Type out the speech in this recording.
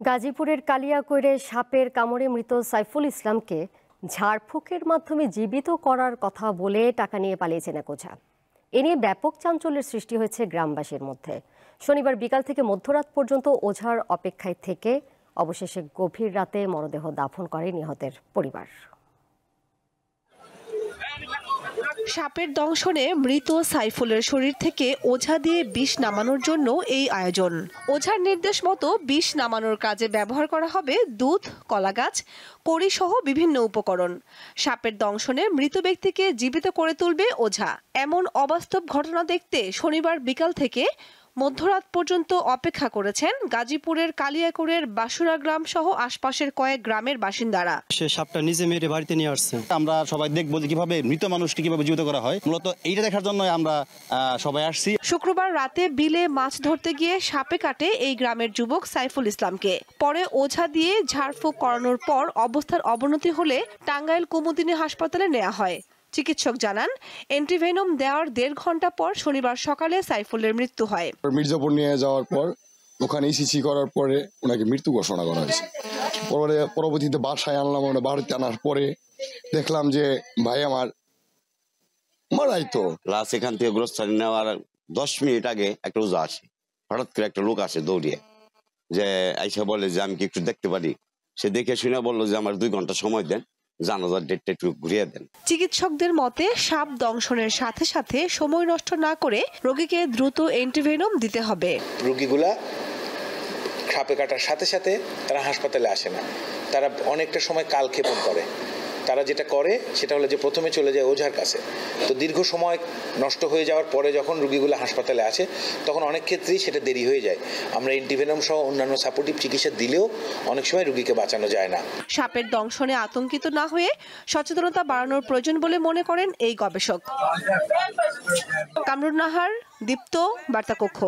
গাজীপুরের কালিয়াকৈরে সাপের কামড়ে মৃত সাইফুল ইসলামকে ঝাড়ফুঁকের মাধ্যমে জীবিত করার কথা বলে টাকা নিয়ে পালিয়েছেন এক ওঝা। এ নিয়ে ব্যাপক চাঞ্চল্যের সৃষ্টি হয়েছে গ্রামবাসীর মধ্যে। শনিবার বিকাল থেকে মধ্যরাত পর্যন্ত ওঝার অপেক্ষায় থেকে অবশেষে গভীর রাতে মরদেহ দাফন করে নিহতের পরিবার। সাপের দংশনে মৃত সাইফুলের শরীর থেকে ওঝা দিয়ে বিষ নামানোর জন্য এই আয়োজন। ওঝার নির্দেশ মতো বিষ নামানোর কাজে ব্যবহার করা হবে দুধ, কলাগাছ, কড়ি সহ বিভিন্ন উপকরণ। সাপের দংশনে মৃত ব্যক্তিকে জীবিত করে তুলবে ওঝা। এমন অবাস্তব ঘটনা দেখতে শনিবার বিকাল থেকে মধ্যরাত পর্যন্ত অপেক্ষা করেছেন গাজীপুরের কালিয়াকৈরের বাসুরা গ্রাম সহ আশপাশের কয়েক গ্রামের বাসিন্দারা। সে সাপটা নিজে মেরে বাড়িতে নিয়ে আসছে। আমরা সবাই দেখবো যে কিভাবে মৃত মানুষকে কিভাবে জীবিত করা হয়। মূলত এইটা দেখার জন্য আমরা সবাই আসছি। শুক্রবার রাতে বিলে মাছ ধরতে গিয়ে সাপে কাটে এই গ্রামের যুবক সাইফুল ইসলামকে। পরে ওঝা দিয়ে ঝাড়ফুঁক করানোর পর অবস্থার অবনতি হলে টাঙ্গাইল কুমুদিনী হাসপাতালে নেওয়া হয়। চিকিৎসক জানান, অ্যান্টিভেনম দেওয়ার 1.5 ঘন্টা পর শনিবার সকালে সাইফুলের মৃত্যু হয়। মির্জাপুর নিয়ে যাওয়ার পর ওখানে ইসিসি করার পরে ওনাকে মৃত্যু ঘোষণা করা হয়েছে। পরবর্তীতে বাসায় আনলাম। আমরা বাড়িতে আনার পরে দেখলাম যে ভাই আমার মারাই তো লাশ এখান থেকে গ্রস্তানি নেওয়ার 10 মিনিট আগে একটা ওঝা আসে। হঠাৎ করে একটা লোক আসে দৌড়িয়ে, যে আইসা বলে যে আমি কি একটু দেখতে পারি। সে দেখে শুনে বললো যে আমার 2 ঘন্টা সময় দেন, জানাজার ডেটটা একটু ঘুরিয়ে দেন। চিকিৎসকদের মতে সাপ দংশনের সাথে সাথে সময় নষ্ট না করে রোগীকে দ্রুত অ্যান্টিভেনম দিতে হবে। রোগীগুলা সাপে কাটার সাথে সাথে তারা হাসপাতালে আসে না, তারা অনেকটা সময় কালক্ষেপণ করে। তারা যেটা করে সেটা হলো যে প্রথমে চলে যায় ওঝার কাছে। তো দীর্ঘ সময় নষ্ট হয়ে যাওয়ার পরে যখন রোগীগুলো হাসপাতালে আসে তখন অনেক ক্ষেত্রেই সেটা দেরি হয়ে যায়। আমরা অ্যান্টিভেনম সহ অন্যান্য সাপোর্টিভ চিকিৎসা দিলেও অনেক সময় রোগীকে বাঁচানো যায় না। সাপের দংশনে আতঙ্কিত না হয়ে সচেতনতা বাড়ানোর প্রয়োজন বলে মনে করেন এই গবেষক। কামরুন নাহার, দীপ্ত, বার্তা কক্ষ।